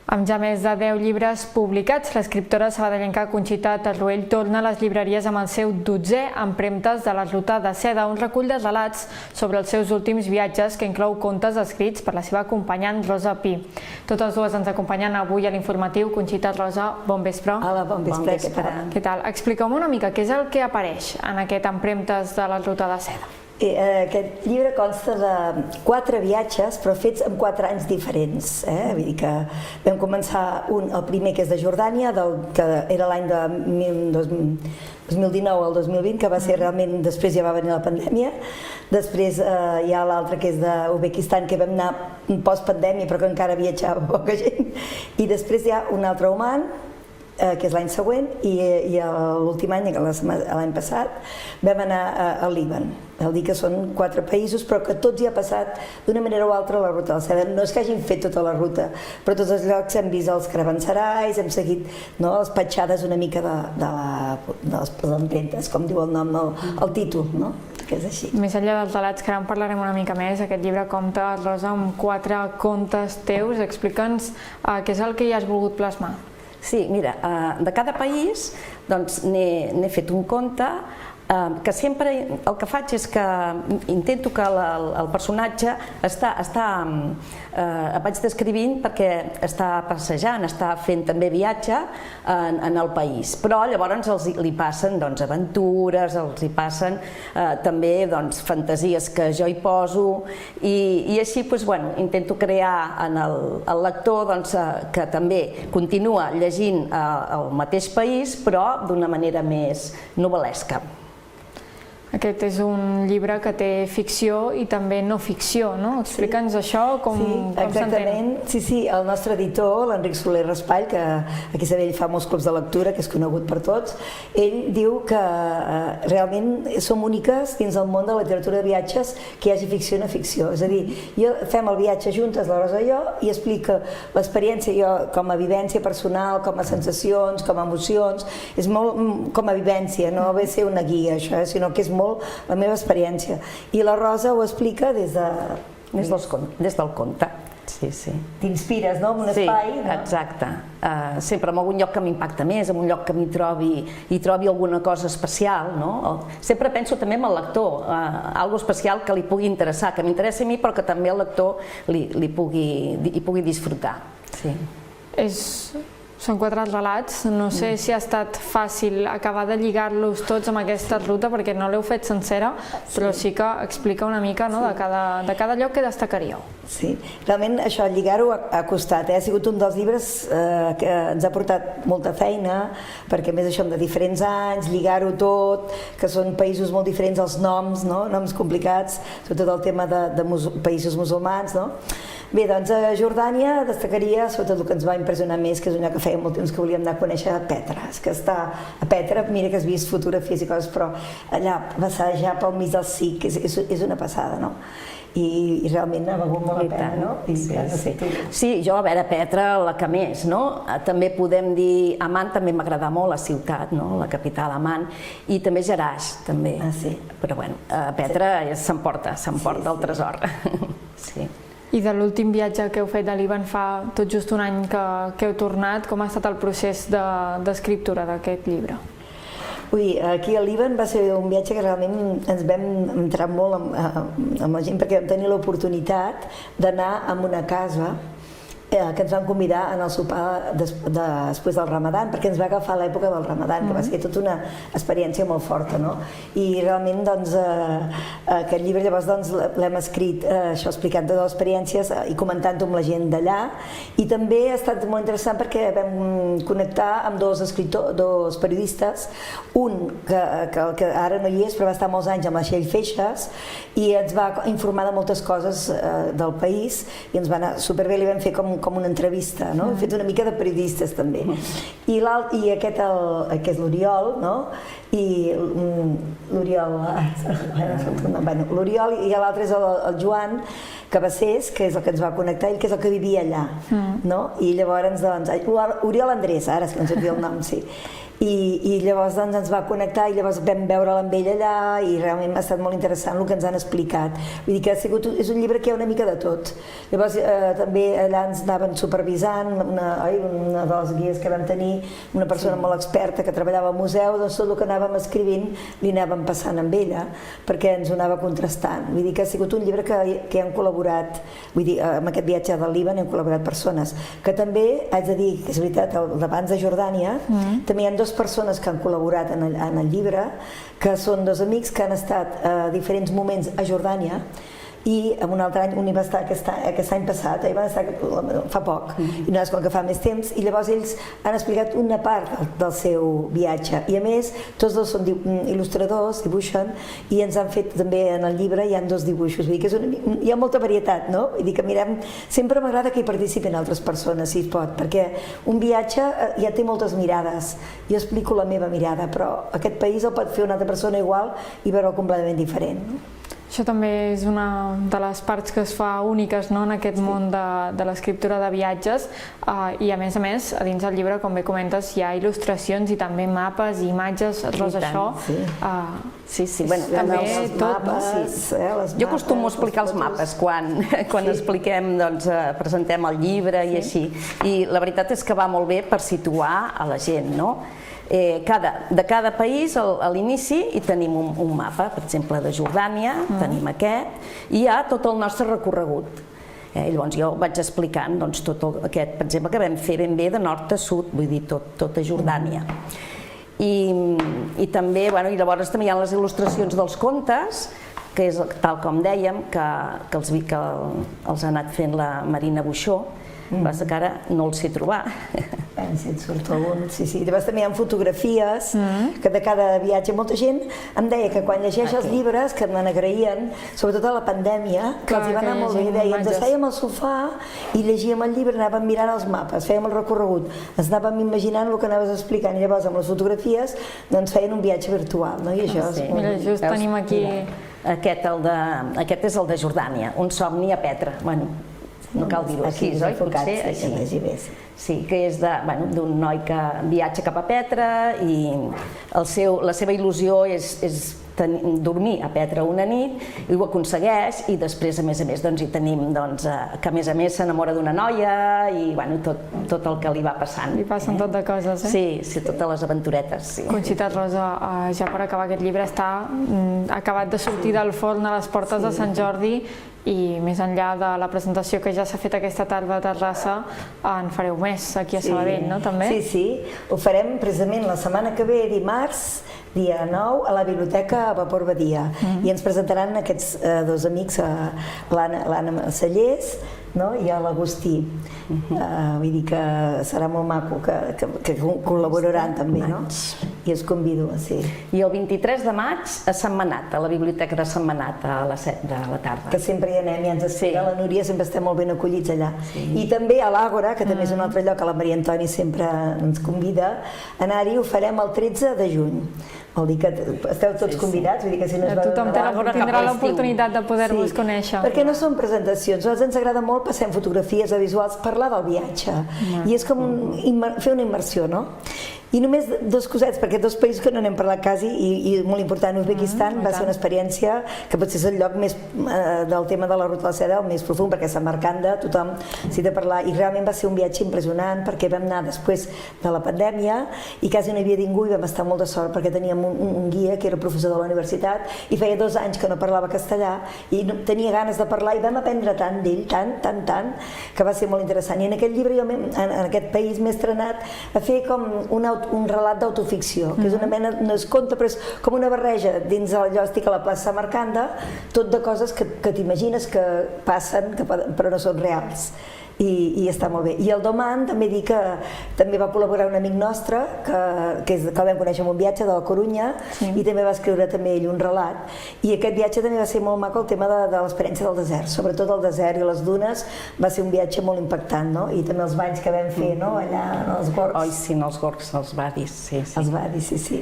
Amb ja més de 10 llibres publicats, l'escriptora sabadellenca Conxita Tarruell torna a les llibreries amb el seu 12è Empremtes de la Ruta de Seda, un recull de relats sobre els seus últims viatges que inclou contes escrits per la seva acompanyant Rosa Pi. Totes dues ens acompanyen avui a l'informatiu. Conxita, Rosa, bon vespre. Hola, bon vespre. Què tal? Expliqueu-me una mica què és el que apareix en aquest Empremtes de la Ruta de Seda. Aquest llibre consta de 4 viatges, però fets en 4 anys diferents. Vull dir que vam començar el primer, que és de Jordània, que era l'any de 2019 al 2020, que va ser realment, després ja va venir la pandèmia. Després hi ha l'altre, que és d'Uzbekistan, que vam anar post-pandèmia, però que encara viatjava poca gent. I després hi ha un altre Oman, que és l'any següent, i l'últim any, l'any passat, vam anar al Líban. Vol dir que són 4 països, però que tots hi ha passat d'una manera o altra la Ruta de la Seda. No és que hagin fet tota la ruta, però tots els llocs hem vist els caravanserais, hem seguit les petjades una mica de les empremtes, com diu el nom, el títol, que és així. Més enllà dels relats, que ara en parlarem una mica més, aquest llibre compta, Rosa, amb 4 contes teus. Explica'ns què és el que hi has volgut plasmar. Sí, mira, de cada país n'he fet un conte que sempre el que faig és que intento que el personatge vaig descrivint perquè està passejant, està fent també viatge en el país, però llavors li passen aventures, els hi passen també fantasies que jo hi poso i així intento crear en el lector que també continua llegint el mateix país però d'una manera més novel·lesca. Aquest és un llibre que té ficció i també no ficció, no? Explica'ns això, com s'entén. Exactament. Sí, el nostre editor, l'Enric Soler Raspall, que aquí a Sabadell fa molts clubs de lectura, que és conegut per tots, ell diu que realment som úniques dins el món de la literatura de viatges que hi hagi ficció i no ficció. És a dir, fem el viatge juntes, la Rosa i jo, i explica l'experiència jo com a vivència personal, com a sensacions, com a emocions, és molt com a vivència, no ve a ser una guia això, sinó que és molt la meva experiència. I la Rosa ho explica des del conte. Sí. T'inspires, no?, en un espai. Sí, exacte. Sempre en algun lloc que m'impacta més, en un lloc que m'hi trobi alguna cosa especial, no? Sempre penso també en el lector, alguna especial que li pugui interessar, que m'interessi a mi però que també el lector hi pugui disfrutar. Són 4 relats, no sé si ha estat fàcil acabar de lligar-los tots amb aquesta ruta perquè no l'heu fet sencera, però sí que explica una mica de cada lloc que destacaríeu. Sí, realment això, lligar-ho ha costat, ha sigut un dels llibres que ens ha portat molta feina, perquè a més això de diferents anys, lligar-ho tot, que són països molt diferents, els noms, noms complicats, sobretot el tema de països musulmans, no? Bé, doncs a Jordània destacaria, sobretot el que ens va impressionar més, que és un lloc que feia molt temps que volíem anar a conèixer, Petra. És que està a Petra, mira que has vist fotografies i coses, però allà passejar pel mig del SIC és una passada, no? I realment ha valgut molt la pena, no? Sí, jo, a veure, Petra, la que més, no? També podem dir, Amman també m'agrada molt, la ciutat, no? La capital, Amman, i també Jerash, també. Però bueno, Petra s'emporta el tresor. Sí. I de l'últim viatge que heu fet a Líban fa tot just un any que heu tornat, com ha estat el procés d'escriptura d'aquest llibre? Aquí a Líban va ser un viatge que realment ens vam entrar molt amb la gent perquè vam tenir l'oportunitat d'anar a una casa que ens van convidar en el sopar després del Ramadan, perquè ens va agafar l'època del Ramadan, que va ser tota una experiència molt forta, no? I realment, doncs, aquest llibre llavors l'hem escrit, això explicant totes les experiències i comentant-ho amb la gent d'allà, i també ha estat molt interessant perquè vam connectar amb dos periodistes, un que ara no hi és, però va estar molts anys amb la Txell Feixas, i ens va informar de moltes coses del país, i ens va anar superbé, li vam fer com una entrevista, no? Hem fet una mica de periodistes també. I aquest és l'Oriol, no? I l'Oriol i l'altre és el Joan Cabassés, que és el que ens va connectar, ell que és el que vivia allà, no? I llavors, doncs, Oriol Andrés, ara és que no sé dir el nom, sí. i llavors doncs, ens va connectar i llavors vam veure'l amb ell allà i realment ha estat molt interessant el que ens han explicat. Vull dir que és un llibre que hi ha una mica de tot. Llavors també allà ens anaven supervisant, una de les guies que vam tenir, una persona molt experta que treballava al museu, doncs tot el que anàvem escrivint li anàvem passant amb ella perquè ens ho anava contrastant. Vull dir que ha sigut un llibre que hi han col·laborat, vull dir, amb aquest viatge del Líban hi han col·laborat persones, que també haig de dir que és veritat, d'abans de Jordània també hi ha dues persones que han col·laborat en el llibre, que són dos amics que han estat a diferents moments a Jordània i en un altre any, un hi va estar aquest any passat, hi van estar fa poc, i nosaltres com que fa més temps, i llavors ells han explicat una part del seu viatge, i a més tots dos són il·lustradors, dibuixen, i ens han fet també en el llibre, hi ha dos dibuixos, vull dir que hi ha molta varietat, no? Vull dir que mirem, sempre m'agrada que hi participin altres persones, si es pot, perquè un viatge ja té moltes mirades, jo explico la meva mirada, però aquest país el pot fer una altra persona igual i veure-ho completament diferent, no? Això també és una de les parts que es fa úniques en aquest món de l'escriptura de viatges i a més, a dins del llibre, com bé comentes, hi ha il·lustracions i també mapes i imatges, Rosa, això... Sí, també tot, Jo acostumo a explicar els mapes quan expliquem, presentem el llibre i així, i la veritat és que va molt bé per situar a la gent, no? De cada país a l'inici hi tenim un mapa, per exemple de Jordània, tenim aquest, i hi ha tot el nostre recorregut. Llavors jo vaig explicant tot aquest, per exemple, que vam fer ben bé de nord a sud, vull dir, tot a Jordània. I també, llavors també hi ha les il·lustracions dels contes, que és tal com dèiem, que els ha anat fent la Marina Buixó, passa que ara no els sé trobar. Si et surt algun, sí. Llavors també hi ha fotografies que de cada viatge, molta gent em deia que quan llegeix els llibres, que me n'agraïen, sobretot a la pandèmia, que els hi va anar molt bé, deia, ens assèiem al sofà i llegíem el llibre, anàvem mirant els mapes, fèiem el recorregut, ens anàvem imaginant el que anaves explicant i llavors amb les fotografies doncs feien un viatge virtual, no? I això és molt... Mira, just tenim aquí... Aquest és el de Jordània, un somni a Petra, no cal dir-ho així, oi? Potser així. Sí, que és d'un noi que viatja cap a Petra i la seva il·lusió és dormir a Petra una nit i ho aconsegueix i després a més hi tenim que a més s'enamora d'una noia i tot el que li va passant. Li passen tot de coses, eh? Sí, totes les aventuretes. Conxita, Rosa, ja per acabar aquest llibre està acabat de sortir del forn a les portes de Sant Jordi i més enllà de la presentació que ja s'ha fet aquesta tarda a Terrassa, en fareu més aquí a Sabadell, no? També? Sí, ho farem precisament la setmana que ve, dimarts, dia 9, a la Biblioteca Vapor Badia, i ens presentaran aquests dos amics, l'Anna Cellers i l'Agustí. Vull dir que serà molt maco, que col·laboraran també, no? I us convido, sí. I el 23 de maig a Sentmenat, a la Biblioteca de Sentmenat, a les 7 de la tarda. Que sempre hi anem i ens espera la Núria, sempre estem molt ben acollits allà. I també a l'Àgora, que també és un altre lloc que la Maria Antoni sempre ens convida, anar-hi ho farem el 13 de juny. Vol dir que esteu tots convidats, vull dir que si no es tothom tindrà l'oportunitat de poder-vos conèixer. Perquè no són presentacions, a nosaltres ens agrada molt, passem fotografies o visuals, parlar del viatge, i és com fer una immersió, no? I només dos cosets, perquè dos països que no n'hem parlat quasi, i molt important, Uzbekistan va ser una experiència que potser és el lloc més del tema de la Ruta de la Seda, el més profund, perquè Samarcanda, tothom s'hi de parlar, i realment va ser un viatge impressionant, perquè vam anar després de la pandèmia, i quasi no hi havia ningú, i vam estar molt de sort, perquè teníem un guia que era professor de la universitat, i feia 2 anys que no parlava castellà, i tenia ganes de parlar, i vam aprendre tant d'ell, tant, que va ser molt interessant. I en aquest llibre, jo en aquest país m'he estrenat a fer com un relat d'autoficció, que és una mena, no es conta, però és com una barreja dins allò, estic a la plaça Samarcanda, tot de coses que t'imagines que passen, però no són reals. I està molt bé. I el Doman també dir que també va col·laborar un amic nostre que el vam conèixer en un viatge de la Corunya i també va escriure també ell un relat, i aquest viatge també va ser molt maco, el tema de l'experiència del desert, sobretot el desert i les dunes, va ser un viatge molt impactant, no? I també els banys que vam fer allà als gorgs. Oi, sí, els gorgs, els badis, sí. Els badis, sí.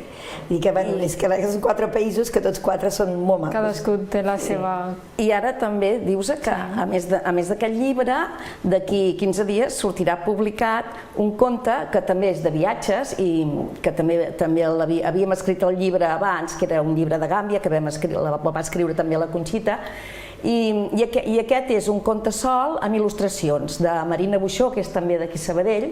I que són 4 països que tots 4 són molt macos. Cadascú té la seva... I ara també dius que, a més d'aquest llibre, d'aquí d'aquí 15 dies sortirà publicat un conte que també és de viatges i que també havíem escrit el llibre abans, que era un llibre de Gàmbia, que va escriure també la Conxita, i aquest és un conte sol amb il·lustracions de Marina Buixó, que és també d'aquí Sabadell,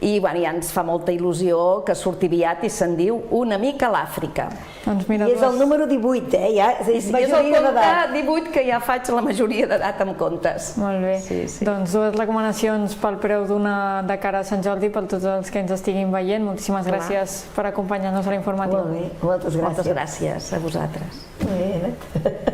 i ja ens fa molta il·lusió que surti aviat i se'n diu Una mica a l'Àfrica. I és el número 18, ja? És el conte 18 que ja faig la majoria d'edat amb contes. Molt bé. Doncs dues recomanacions pel preu d'una de cara a Sant Jordi per tots els que ens estiguin veient. Moltíssimes gràcies per acompanyar-nos a l'informatiu. Molt bé, moltes gràcies. Moltes gràcies a vosaltres. Molt bé,